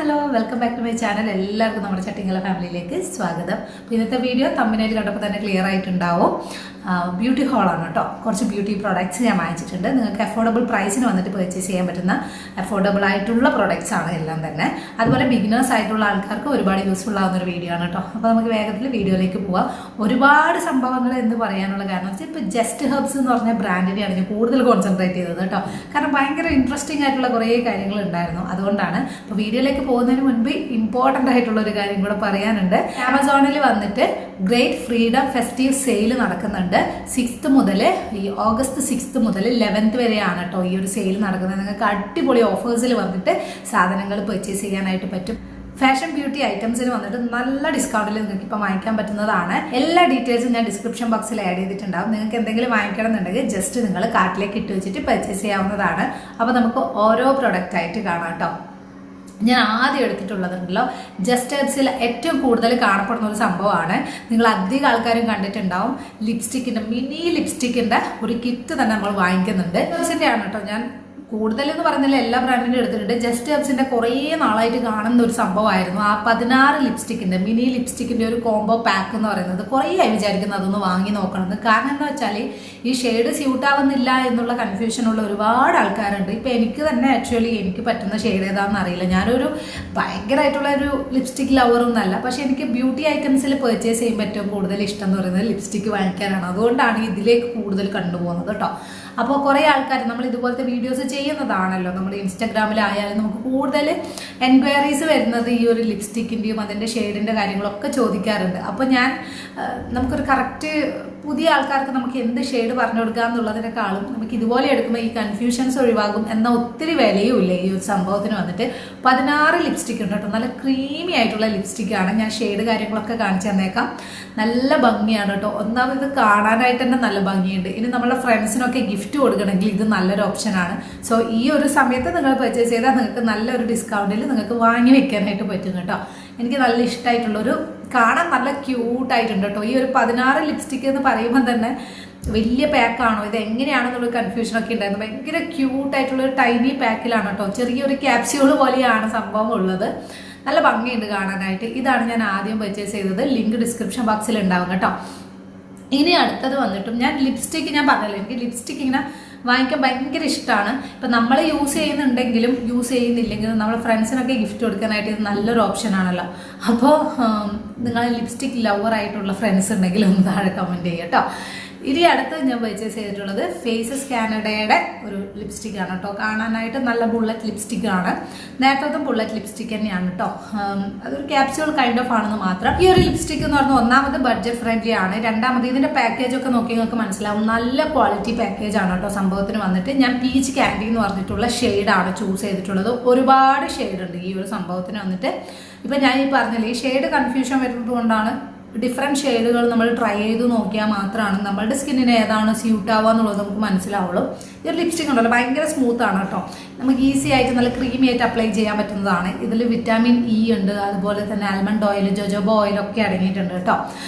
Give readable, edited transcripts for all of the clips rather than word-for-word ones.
Hello welcome back to my channel. എല്ലാവർക്കും നമ്മുടെ ചട്ടിങ്ങല ഫാമിലിയിലേക്ക് സ്വാഗതം. ഇന്നത്തെ വീഡിയോ തമ്പനയിൽ കണ്ടപ്പോൾ തന്നെ ക്ലിയർ ആയിട്ടുണ്ടാവും. ബ്യൂട്ടി ഹോളാണ് കേട്ടോ. കുറച്ച് ബ്യൂട്ടി പ്രോഡക്റ്റ്സ് ഞാൻ വാങ്ങിച്ചിട്ടുണ്ട്. നിങ്ങൾക്ക് അഫോർഡബിൾ പ്രൈസിന് വന്നിട്ട് പർച്ചേസ് ചെയ്യാൻ പറ്റുന്ന അഫോർഡബിൾ ആയിട്ടുള്ള പ്രോഡക്റ്റ്സ് ആണ് എല്ലാം തന്നെ. അതുപോലെ ബിഗിനേഴ്സ് ആയിട്ടുള്ള ആൾക്കാർക്ക് ഒരുപാട് യൂസ്ഫുൾ ആവുന്ന ഒരു വീഡിയോ ആണ് കേട്ടോ. അപ്പോൾ നമുക്ക് വേഗത്തിൽ വീഡിയോയിലേക്ക് പോവാം. ഒരുപാട് സംഭവങ്ങൾ എന്ന് പറയാനുള്ള കാരണം വെച്ചാൽ ഇപ്പോൾ ജസ്റ്റ് ഹെർബ്സ് എന്ന് പറഞ്ഞ ബ്രാൻഡിനെയാണ് ഞാൻ കൂടുതൽ കോൺസെൻട്രേറ്റ് ചെയ്തത് കേട്ടോ. കാരണം ഭയങ്കര ഇൻട്രസ്റ്റിംഗ് ആയിട്ടുള്ള കുറേ കാര്യങ്ങൾ ഉണ്ടായിരുന്നു. അതുകൊണ്ടാണ് ഇപ്പോൾ വീഡിയോയിലേക്ക് പോകുന്നതിന് മുൻപ് ഇമ്പോർട്ടൻ്റ് ആയിട്ടുള്ള ഒരു കാര്യം കൂടെ പറയാനുണ്ട്. ആമസോണിൽ വന്നിട്ട് ഗ്രേറ്റ് ഫ്രീഡം ഫെസ്റ്റീവ് സെയിൽ നടക്കുന്നുണ്ട്. 6th മുതൽ ഈ ഓഗസ്റ്റ് 6th മുതൽ 11th വരെയാണ് കേട്ടോ ഈ ഒരു സെയിൽ നടക്കുന്നത്. നിങ്ങൾക്ക് അടിപൊളി ഓഫേഴ്സിൽ വന്നിട്ട് സാധനങ്ങൾ പർച്ചേസ് ചെയ്യാനായിട്ട് പറ്റും. ഫാഷൻ ബ്യൂട്ടി ഐറ്റംസിന് വന്നിട്ട് നല്ല ഡിസ്കൗണ്ടിൽ നിങ്ങൾക്ക് ഇപ്പോൾ വാങ്ങിക്കാൻ പറ്റുന്നതാണ്. എല്ലാ ഡീറ്റെയിൽസും ഞാൻ ഡിസ്ക്രിപ്ഷൻ ബോക്സിൽ ആഡ് ചെയ്തിട്ടുണ്ടാവും. നിങ്ങൾക്ക് എന്തെങ്കിലും വാങ്ങിക്കണം എന്നുണ്ടെങ്കിൽ ജസ്റ്റ് നിങ്ങൾ കാർട്ടിലേക്ക് ഇട്ട് വെച്ചിട്ട് പർച്ചേസ് ചെയ്യാവുന്നതാണ്. അപ്പോൾ നമുക്ക് ഓരോ പ്രൊഡക്റ്റ് ആയിട്ട് കാണാം കേട്ടോ. ഞാൻ ആദ്യം എടുത്തിട്ടുള്ളതുണ്ടല്ലോ ജസ്റ്റ് ഹെർബ്സിൽ ഏറ്റവും കൂടുതൽ കാണപ്പെടുന്ന ഒരു സംഭവമാണ്. നിങ്ങൾ അധികം ആൾക്കാരും കണ്ടിട്ടുണ്ടാവും. ലിപ്സ്റ്റിക്കിൻ്റെ മിനി ലിപ്സ്റ്റിക്കിൻ്റെ ഒരു കിറ്റ് തന്നെ നമ്മൾ വാങ്ങിക്കുന്നുണ്ട്. ഹെർബ്സിൻ്റെ ആണ് കേട്ടോ. ഞാൻ കൂടുതലെന്ന് പറഞ്ഞാൽ എല്ലാ ബ്രാൻഡിൻ്റെ എടുത്തിട്ടുണ്ട്. ജസ്റ്റ് ഹെർബ്സിൻ്റെ കുറേ നാളായിട്ട് കാണുന്ന ഒരു സംഭവമായിരുന്നു ആ 16 ലിപ്സ്റ്റിക്കിൻ്റെ മിനി ലിപ്സ്റ്റിക്കിൻ്റെ ഒരു കോംബോ പാക്ക് എന്ന് പറയുന്നത്. കുറേ ആയി വിചാരിക്കുന്നത് അതൊന്ന് വാങ്ങി നോക്കണമെന്ന്. കാരണം എന്താ വെച്ചാൽ ഈ ഷെയ്ഡ് സ്യൂട്ടാവുന്നില്ല എന്നുള്ള കൺഫ്യൂഷനുള്ള ഒരുപാട് ആൾക്കാരുണ്ട്. ഇപ്പോൾ എനിക്ക് തന്നെ ആക്ച്വലി എനിക്ക് പറ്റുന്ന ഷെയ്ഡ് ഏതാണെന്ന് അറിയില്ല. ഞാനൊരു ഭയങ്കരമായിട്ടുള്ള ഒരു ലിപ്സ്റ്റിക് ലവറൊന്നും അല്ല. പക്ഷേ എനിക്ക് ബ്യൂട്ടി ഐറ്റംസിൽ പർച്ചേസ് ചെയ്യുമ്പോൾ ഏറ്റവും കൂടുതൽ ഇഷ്ടം എന്ന് പറയുന്നത് ലിപ്സ്റ്റിക്ക് വാങ്ങിക്കാനാണ്. അതുകൊണ്ടാണ് ഇതിലേക്ക് കൂടുതൽ കണ്ടുപോകുന്നത് കേട്ടോ. അപ്പോൾ കുറേ ആൾക്കാർ നമ്മൾ ഇതുപോലത്തെ വീഡിയോസ് ചെയ്യുന്നതാണല്ലോ. നമ്മൾ ഇൻസ്റ്റാഗ്രാമിലായാലും നമുക്ക് കൂടുതൽ എൻക്വയറീസ് വരുന്നത് ഈ ഒരു ലിപ്സ്റ്റിക്കിൻ്റെയും അതിൻ്റെ ഷെയ്ഡിൻ്റെ കാര്യങ്ങളൊക്കെ ചോദിക്കാറുണ്ട്. അപ്പോൾ ഞാൻ നമുക്കൊരു കറക്റ്റ് പുതിയ ആൾക്കാർക്ക് നമുക്ക് എന്ത് ഷെയ്ഡ് പറഞ്ഞു കൊടുക്കുക എന്നുള്ളതിനേക്കാളും നമുക്ക് ഇതുപോലെ എടുക്കുമ്പോൾ ഈ കൺഫ്യൂഷൻസ് ഒഴിവാകും എന്ന ഒത്തിരി വിലയുമില്ല ഈ ഒരു സംഭവത്തിന് വന്നിട്ട്. 16 ലിപ്സ്റ്റിക് ഉണ്ട് കേട്ടോ. നല്ല ക്രീമി ആയിട്ടുള്ള ലിപ്സ്റ്റിക്കാണ്. ഞാൻ ഷെയ്ഡ് കാര്യങ്ങളൊക്കെ കാണിച്ചു തന്നേക്കാം. നല്ല ഭംഗിയാണ് കേട്ടോ. ഒന്നാമത് ഇത് കാണാനായിട്ട് തന്നെ നല്ല ഭംഗിയുണ്ട്. ഇനി നമ്മളെ ഫ്രണ്ട്സിനൊക്കെ ഗിഫ്റ്റ് കൊടുക്കണമെങ്കിൽ ഇത് നല്ലൊരു ഓപ്ഷനാണ്. സോ ഈ ഒരു സമയത്ത് നിങ്ങൾ പർച്ചേസ് ചെയ്താൽ നിങ്ങൾക്ക് നല്ലൊരു ഡിസ്കൗണ്ടിൽ നിങ്ങൾക്ക് വാങ്ങി വെക്കാനായിട്ട് പറ്റും കേട്ടോ. എനിക്ക് നല്ല ഇഷ്ടമായിട്ടുള്ളൊരു കാണാൻ നല്ല ക്യൂട്ടായിട്ടുണ്ട് കേട്ടോ. ഈ ഒരു 16 ലിപ്സ്റ്റിക് എന്ന് പറയുമ്പോൾ തന്നെ വലിയ പാക്കാണോ ഇത് എങ്ങനെയാണെന്നുള്ള കൺഫ്യൂഷനൊക്കെ ഉണ്ടായിരുന്നു. ഭയങ്കര ക്യൂട്ടായിട്ടുള്ളൊരു ടൈനി പാക്കിലാണ് കേട്ടോ. ചെറിയൊരു ക്യാപ്സ്യൂൾ പോലെയാണ് സംഭവം ഉള്ളത്. നല്ല ഭംഗിയുണ്ട് കാണാനായിട്ട്. ഇതാണ് ഞാൻ ആദ്യം പർച്ചേസ് ചെയ്തത്. ലിങ്ക് ഡിസ്ക്രിപ്ഷൻ ബോക്സിൽ ഉണ്ടാവും കേട്ടോ. ഇനി അടുത്തത് വന്നിട്ടും ഞാൻ ലിപ്സ്റ്റിക്ക് ഞാൻ പറഞ്ഞല്ലോ എനിക്ക് ലിപ്സ്റ്റിക്ക് ഇങ്ങനെ വാങ്ങിക്കാൻ ഭയങ്കര ഇഷ്ടമാണ്. ഇപ്പം നമ്മൾ യൂസ് ചെയ്യുന്നുണ്ടെങ്കിലും യൂസ് ചെയ്യുന്നില്ലെങ്കിലും നമ്മളെ ഫ്രണ്ട്സിനൊക്കെ ഗിഫ്റ്റ് കൊടുക്കാനായിട്ട് ഇത് നല്ലൊരു ഓപ്ഷനാണല്ലോ. അപ്പോൾ നിങ്ങൾ ലിപ്സ്റ്റിക് ലവറായിട്ടുള്ള ഫ്രണ്ട്സ് ഉണ്ടെങ്കിൽ ഒന്ന് താഴെ കമൻറ്റ് ചെയ്യുക കേട്ടോ. ഇനി അടുത്ത് ഞാൻ പർച്ചേസ് ചെയ്തിട്ടുള്ളത് ഫേസസ് കാനഡയുടെ ഒരു ലിപ്സ്റ്റിക്കാണ് കേട്ടോ. കാണാനായിട്ട് നല്ല ബുള്ളറ്റ് ലിപ്സ്റ്റിക്കാണ്. നേരത്തെ ബുള്ളറ്റ് ലിപ്സ്റ്റിക്ക് തന്നെയാണ് കേട്ടോ. അതൊരു ക്യാപ്സ്യൂൾ കൈൻഡ് ഓഫ് ആണെന്ന് മാത്രം. ഈ ഒരു ലിപ്സ്റ്റിക്ക് എന്ന് പറഞ്ഞാൽ ഒന്നാമത് ബഡ്ജറ്റ് ഫ്രണ്ട്ലി ആണ്. രണ്ടാമത് ഇതിൻ്റെ പാക്കേജൊക്കെ നോക്കി നിങ്ങൾക്ക് മനസ്സിലാവും. നല്ല ക്വാളിറ്റി പാക്കേജ് ആണ് കേട്ടോ സംഭവത്തിന് വന്നിട്ട്. ഞാൻ പീച്ച് ക്യാൻഡി എന്ന് പറഞ്ഞിട്ടുള്ള ഷെയ്ഡാണ് ചൂസ് ചെയ്തിട്ടുള്ളത്. ഒരുപാട് ഷെയ്ഡ് ഉണ്ട് ഈ ഒരു സംഭവത്തിന് വന്നിട്ട്. ഇപ്പം ഞാൻ ഈ പറഞ്ഞില്ലേ ഈ ഷെയ്ഡ് കൺഫ്യൂഷൻ വരുന്നത് കൊണ്ടാണ് ഡിഫറെൻറ്റ് ഷെയ്ഡുകൾ നമ്മൾ ട്രൈ ചെയ്ത് നോക്കിയാൽ മാത്രമാണ് നമ്മളുടെ സ്കിന്നിന് ഏതാണ് സ്യൂട്ട് ആവുക എന്നുള്ളത് നമുക്ക് മനസ്സിലാവുള്ളൂ. ഈ ഒരു ലിപ്സ്റ്റിക് ഉണ്ടല്ലോ ഭയങ്കര സ്മൂത്താണ് കേട്ടോ. നമുക്ക് ഈസി ആയിട്ട് നല്ല ക്രീമി ആയിട്ട് അപ്ലൈ ചെയ്യാൻ പറ്റുന്നതാണ്. ഇതിൽ വിറ്റാമിൻ ഇ ഉണ്ട്. അതുപോലെ തന്നെ ആൽമണ്ട് ഓയിൽ ജോജോബ ഓയിലൊക്കെ അടങ്ങിയിട്ടുണ്ട് കേട്ടോ.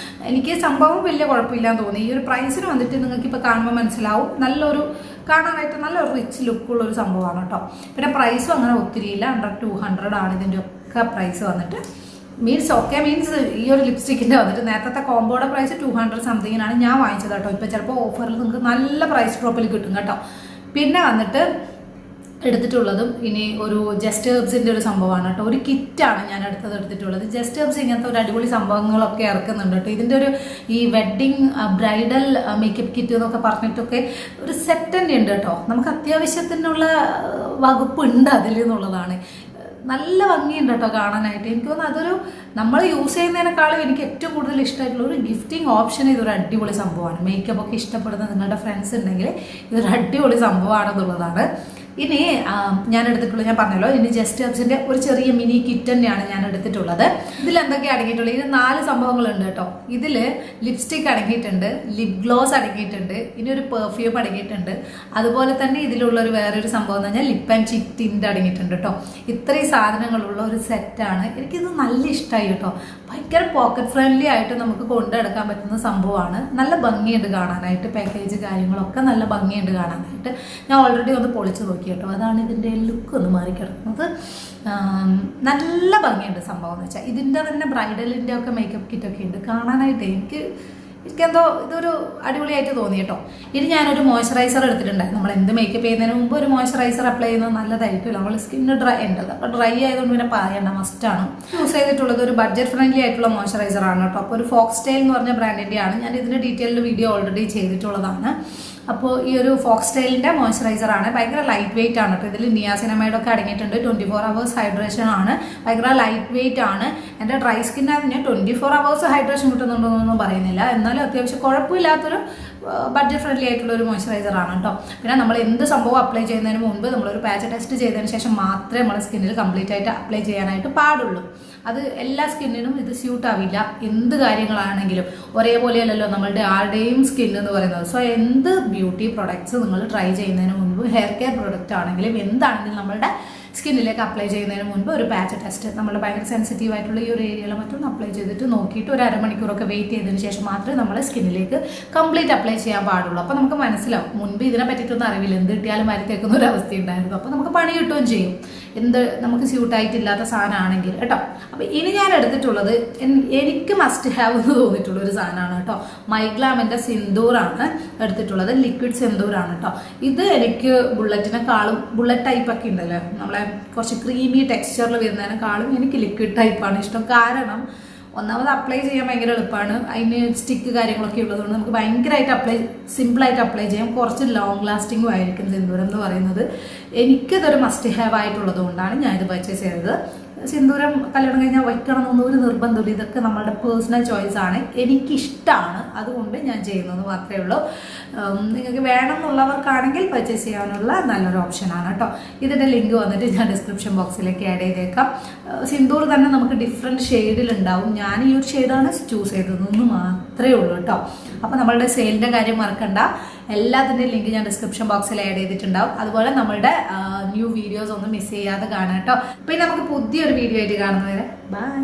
എനിക്ക് സംഭവം വലിയ കുഴപ്പമില്ലാന്ന് തോന്നി. ഈ ഒരു പ്രൈസിന് വന്നിട്ട് നിങ്ങൾക്കിപ്പോൾ കാണുമ്പോൾ മനസ്സിലാവും നല്ലൊരു കാണാനായിട്ട് നല്ലൊരു റിച്ച് ലുക്കുള്ളൊരു സംഭവമാണ് കേട്ടോ. പിന്നെ പ്രൈസും അങ്ങനെ ഒത്തിരിയില്ല. 100-200 ആണ് ഇതിൻ്റെ ഒക്കെ പ്രൈസ് വന്നിട്ട്. മീൻസ് ഈ ഒരു ലിപ്സ്റ്റിക്കിൻ്റെ വന്നിട്ട് നേരത്തെ കോമ്പോയുടെ പ്രൈസ് 200 സംതിങ്ങിനാണ് ഞാൻ വാങ്ങിച്ചത് കേട്ടോ. ഇപ്പോൾ ചിലപ്പോൾ ഓഫറിൽ നിങ്ങൾക്ക് നല്ല പ്രൈസ് ഡ്രോപ്പിൽ കിട്ടും കേട്ടോ. പിന്നെ വന്നിട്ട് എടുത്തിട്ടുള്ളതും ഇനി ഒരു ജസ്റ്റ് ഹെർബ്സിൻ്റെ ഒരു സംഭവമാണ് കേട്ടോ. ഒരു കിറ്റാണ് ഞാൻ എടുത്തിട്ടുള്ളത്. ജസ്റ്റ് ഹെർബ്സ് ഇങ്ങനത്തെ ഒരു അടിപൊളി സംഭവങ്ങളൊക്കെ ഇറക്കുന്നുണ്ട് കേട്ടോ. ഇതിൻ്റെ ഒരു ഈ വെഡ്ഡിങ് ബ്രൈഡൽ മേക്കപ്പ് കിറ്റ് എന്നൊക്കെ പറഞ്ഞിട്ടൊക്കെ ഒരു സെറ്റ് തന്നെ ഉണ്ട് കേട്ടോ. നമുക്ക് അത്യാവശ്യത്തിനുള്ള വകുപ്പ് ഉണ്ട് അതിൽ എന്നുള്ളതാണ്. നല്ല ഭംഗിയുണ്ട് കേട്ടോ കാണാനായിട്ട്. എനിക്ക് തോന്നുന്നു അതൊരു നമ്മൾ യൂസ് ചെയ്യുന്നതിനേക്കാളും എനിക്ക് ഏറ്റവും കൂടുതൽ ഇഷ്ടമായിട്ടുള്ള ഒരു ഗിഫ്റ്റിംഗ് ഓപ്ഷൻ ഇതൊരു അടിപൊളി സംഭവമാണ്. മേക്കപ്പ് ഒക്കെ ഇഷ്ടപ്പെടുന്ന നിങ്ങളുടെ ഫ്രണ്ട്സ് ഉണ്ടെങ്കിൽ ഇതൊരു അടിപൊളി സംഭവമാണെന്നുള്ളതാണ്. ഇനി ഞാൻ എടുത്തിട്ടുള്ളത് ഞാൻ പറഞ്ഞല്ലോ ഇനി ജസ്റ്റ് ഹെർബ്സിൻ്റെ ഒരു ചെറിയ മിനി കിറ്റ് തന്നെയാണ് ഞാൻ എടുത്തിട്ടുള്ളത്. ഇതിൽ എന്തൊക്കെയാണ് അടങ്ങിയിട്ടുള്ളത്? ഇതിൽ 4 സംഭവങ്ങളുണ്ട് കേട്ടോ. ഇതിൽ ലിപ്സ്റ്റിക് അടങ്ങിയിട്ടുണ്ട്, ലിപ് ഗ്ലോസ് അടങ്ങിയിട്ടുണ്ട്, ഇനി ഒരു പെർഫ്യൂം അടങ്ങിയിട്ടുണ്ട്. അതുപോലെ തന്നെ ഇതിലുള്ളൊരു വേറൊരു സംഭവം എന്ന് പറഞ്ഞാൽ ലിപ്പ് ആൻഡ് ചീക്ക് ടിൻ്റ് അടങ്ങിയിട്ടുണ്ട് കേട്ടോ. ഇത്രയും സാധനങ്ങളുള്ള ഒരു സെറ്റാണ്. എനിക്കിത് നല്ല ഇഷ്ടമായി കേട്ടോ. ഭയങ്കര പോക്കറ്റ് ഫ്രണ്ട്ലി ആയിട്ട് നമുക്ക് കൊണ്ടെടുക്കാൻ പറ്റുന്ന സംഭവമാണ്. നല്ല ഭംഗിയുണ്ട് കാണാനായിട്ട്. പാക്കേജ് കാര്യങ്ങളൊക്കെ നല്ല ഭംഗിയുണ്ട് കാണാനായിട്ട്. ഞാൻ ഓൾറെഡി ഒന്ന് പൊളിച്ച് നോക്കി. നോക്കി കേട്ടോ. അതാണ് ഇതിൻ്റെ ലുക്ക് ഒന്ന് മാറിക്കിടക്കുന്നത്. നല്ല ഭംഗിയുണ്ട് സംഭവം എന്ന് വെച്ചാൽ. ഇതിൻ്റെ തന്നെ ബ്രൈഡലിൻ്റെ ഒക്കെ മേക്കപ്പ് കിറ്റൊക്കെ ഉണ്ട്. കാണാനായിട്ട് എനിക്കെന്തോ ഇതൊരു അടിപൊളിയായിട്ട് തോന്നി കേട്ടോ. ഇനി ഞാനൊരു മോയ്സ്ചറൈസർ എടുത്തിട്ടുണ്ടായിരുന്നു. നമ്മൾ എന്ത് മേക്കപ്പ് ചെയ്യുന്നതിന് മുമ്പ് ഒരു മോയ്സ്ചറൈസർ അപ്ലൈ ചെയ്യുന്നത് നല്ലതായിരിക്കും. നമ്മൾ സ്കിന്ന് ഡ്രൈ ഉണ്ടത്, അപ്പോൾ ഡ്രൈ ആയതുകൊണ്ട് പിന്നെ പറയണ്ട, മസ്റ്റാണ്. യൂസ് ചെയ്തിട്ടുള്ളത് ഒരു ബഡ്ജറ്റ് ഫ്രണ്ട്ലി ആയിട്ടുള്ള മോയ്സ്ചറൈസർ ആണ് കേട്ടോ. അപ്പോൾ ഒരു ഫോക്സ്റ്റൈൽ എന്ന് പറഞ്ഞ ബ്രാൻഡിൻ്റെയാണ്. ഞാൻ ഇതിൻ്റെ ഡീറ്റെയിൽഡ് വീഡിയോ ഓൾറെഡി ചെയ്തിട്ടുള്ളതാണ്. അപ്പോൾ ഈ ഒരു ഫോക്സ്റ്റൈലിൻ്റെ മോയ്സ്ചറൈസറാണ്. ഭയങ്കര ലൈറ്റ് വെയിറ്റ് ആണ് കേട്ടോ. ഇതിൽ നിയാസിനമൈഡൊക്കെ അടങ്ങിയിട്ടുണ്ട്. 24 hours ഹൈഡ്രേഷൻ ആണ്. ഭയങ്കര ലൈറ്റ് വെയിറ്റ് ആണ്. എൻ്റെ ഡ്രൈ സ്കിന്നാണ്. ഞാൻ 24 hours ഹൈഡ്രേഷൻ കിട്ടുന്നുണ്ടോയെന്നൊന്നും പറയുന്നില്ല. എന്നാലും അത്യാവശ്യം കുഴപ്പമില്ലാത്തൊരു ബഡ്ജറ്റ് ഫ്രണ്ട്ലി ആയിട്ടുള്ള ഒരു മോയ്സ്ചറൈസർ ആണ് കേട്ടോ. പിന്നെ നമ്മൾ എന്ത് സംഭവം അപ്ലൈ ചെയ്യുന്നതിന് മുൻപ് നമ്മളൊരു പാച്ച് ടെസ്റ്റ് ചെയ്തതിന് ശേഷം മാത്രമേ നമ്മുടെ സ്കിന്നിൽ കംപ്ലീറ്റ് ആയിട്ട് അപ്ലൈ ചെയ്യാനായിട്ട് പാടുള്ളൂ. അത് എല്ലാ സ്കിന്നിനും ഇത് സ്യൂട്ട് ആവില്ല. എന്ത് കാര്യങ്ങളാണെങ്കിലും ഒരേപോലെയല്ലല്ലോ നമ്മളുടെ ആരുടെയും സ്കിൻ എന്ന് പറയുന്നത്. സോ എന്ത് ബ്യൂട്ടി പ്രൊഡക്ട്സ് നിങ്ങൾ ട്രൈ ചെയ്യുന്നതിന് മുൻപ്, ഹെയർ കെയർ പ്രൊഡക്റ്റ് ആണെങ്കിലും എന്താണെങ്കിലും നമ്മളുടെ സ്കിന്നിലേക്ക് അപ്ലൈ ചെയ്യുന്നതിന് മുൻപ് ഒരു പാച്ച് ടെസ്റ്റ്, നമ്മൾ ഭയങ്കര സെൻസിറ്റീവ് ആയിട്ടുള്ള ഈ ഒരു ഏരിയയിൽ മറ്റൊന്ന് അപ്ലൈ ചെയ്തിട്ട് നോക്കിയിട്ട് ഒരു അരമണിക്കൂറൊക്കെ വെയിറ്റ് ചെയ്തതിന് ശേഷം മാത്രമേ നമ്മൾ സ്കിന്നിലേക്ക് കംപ്ലീറ്റ് അപ്ലൈ ചെയ്യാൻ പാടുള്ളൂ. അപ്പോൾ നമുക്ക് മനസ്സിലാവും. മുൻപ് ഇതിനെ പറ്റിയിട്ടൊന്നും അറിവില്ല, എന്ത് കിട്ടിയാലും വരത്തേക്കുന്ന ഒരു അവസ്ഥ ഉണ്ടായിരുന്നു. അപ്പോൾ നമുക്ക് പണി കിട്ടുകയും ചെയ്യും, എന്ത് നമുക്ക് സ്യൂട്ടായിട്ടില്ലാത്ത സാധനമാണെങ്കിൽ കേട്ടോ. അപ്പോൾ ഇനി ഞാൻ എടുത്തിട്ടുള്ളത് എനിക്ക് മസ്റ്റ് ഹാവ് എന്ന് തോന്നിയിട്ടുള്ള ഒരു സാധനമാണ് കേട്ടോ. മൈഗ്ലാമിൻ്റെ സിന്ദൂറാണ് എടുത്തിട്ടുള്ളത്. ലിക്വിഡ് സിന്ദൂറാണ് കേട്ടോ. ഇത് എനിക്ക് ബുള്ളറ്റിനെക്കാളും, ബുള്ളറ്റ് ടൈപ്പൊക്കെ ഉണ്ടല്ലോ നമ്മളെ കുറച്ച് ക്രീമി ടെക്സ്ചറിൽ വരുന്നതിനേക്കാളും എനിക്ക് ലിക്വിഡ് ടൈപ്പാണ് ഇഷ്ടം. കാരണം ഒന്നാമത് അപ്ലൈ ചെയ്യാൻ ഭയങ്കര എളുപ്പമാണ്. അതിന് സ്റ്റിക്ക് കാര്യങ്ങളൊക്കെ ഉള്ളതുകൊണ്ട് നമുക്ക് ഭയങ്കരമായിട്ട് സിമ്പിളായിട്ട് അപ്ലൈ ചെയ്യാം. കുറച്ച് ലോങ് ലാസ്റ്റിംഗും ആയിരിക്കും സിന്ദൂരം എന്ന് പറയുന്നത്. എനിക്കതൊരു മസ്റ്റ് ഹാവ് ആയിട്ടുള്ളത് കൊണ്ടാണ് ഞാനിത് പർച്ചേസ് ചെയ്തത്. സിന്ദൂരം കല്യാണം കഴിഞ്ഞാൽ വയ്ക്കണമെന്നൊന്നും ഒരു നിർബന്ധമില്ല. ഇതൊക്കെ നമ്മളുടെ പേഴ്സണൽ ചോയ്സാണ്. എനിക്കിഷ്ടമാണ്, അതുകൊണ്ട് ഞാൻ ചെയ്യുന്നത് മാത്രമേ ഉള്ളൂ. നിങ്ങൾക്ക് വേണം എന്നുള്ളവർക്കാണെങ്കിൽ പർച്ചേസ് ചെയ്യാനുള്ള നല്ലൊരു ഓപ്ഷനാണ് കേട്ടോ. ഇതിൻ്റെ ലിങ്ക് വന്നിട്ട് ഞാൻ ഡിസ്ക്രിപ്ഷൻ ബോക്സിലേക്ക് ആഡ് ചെയ്തേക്കാം. സിന്ദൂർ തന്നെ നമുക്ക് ഡിഫറെൻറ്റ് ഷെയ്ഡിലുണ്ടാവും. ഞാൻ ഈ ഒരു ഷെയ്ഡാണ് ചൂസ് ചെയ്തതെന്ന് മാത്രമേ ഉള്ളൂ കേട്ടോ. അപ്പോൾ നമ്മളുടെ സെയിലിൻ്റെ കാര്യം മറക്കണ്ട. എല്ലാത്തിൻ്റെയും ലിങ്ക് ഞാൻ ഡിസ്ക്രിപ്ഷൻ ബോക്സിൽ ആഡ് ചെയ്തിട്ടുണ്ടാവും. അതുപോലെ നമ്മളുടെ ന്യൂ വീഡിയോസ് ഒന്നും മിസ് ചെയ്യാതെ കാണാം കേട്ടോ. പിന്നെ നമുക്ക് പുതിയൊരു വീഡിയോ ആയിട്ട് കാണുന്നവരെ ബൈ.